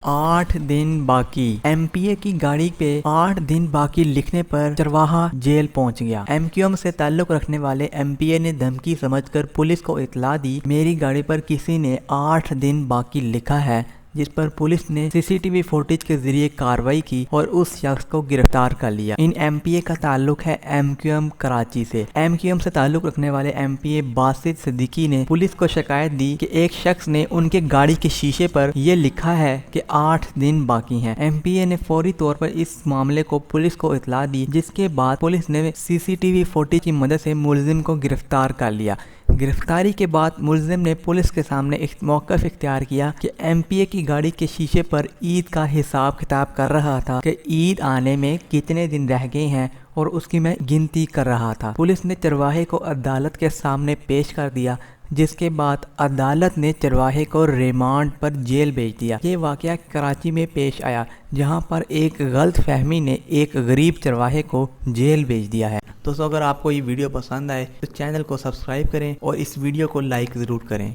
8 दिन बाकी। एमपीए की गाड़ी पे 8 दिन बाकी लिखने पर चरवाहा जेल पहुंच गया। एमक्यूएम से ताल्लुक रखने वाले एमपीए ने धमकी समझकर पुलिस को इत्तला दी, मेरी गाड़ी पर किसी ने 8 दिन बाकी लिखा है, जिस पर पुलिस ने सीसीटीवी फुटेज के जरिए कार्रवाई की और उस शख्स को गिरफ्तार कर लिया। इन एमपीए का ताल्लुक है एमक्यूएम कराची से। एमक्यूएम से ताल्लुक रखने वाले एमपीए बासित सिद्दीकी ने पुलिस को शिकायत दी कि एक शख्स ने उनके गाड़ी के शीशे पर यह लिखा है कि 8 दिन बाकी हैं। एमपीए ने फौरी तौर पर इस मामले को पुलिस को इत्तला दी, जिसके बाद पुलिस ने सीसीटीवी फुटेज की मदद से मुलजिम को गिरफ्तार कर लिया। गिरफ्तारी के बाद मुलजिम ने पुलिस के सामने एक मौक़िफ़ इख्तियार किया कि एमपीए की गाड़ी के शीशे पर ईद का हिसाब किताब कर रहा था कि ईद आने में कितने दिन रह गए हैं और उसकी मैं गिनती कर रहा था। पुलिस ने चरवाहे को अदालत के सामने पेश कर दिया, जिसके बाद अदालत ने चरवाहे को रिमांड पर जेल भेज दिया। ये वाक़या कराची में पेश आया, जहां पर एक गलत फहमी ने एक गरीब चरवाहे को जेल भेज दिया है। दोस्तों, अगर आपको ये वीडियो पसंद आए तो चैनल को सब्सक्राइब करें और इस वीडियो को लाइक ज़रूर करें।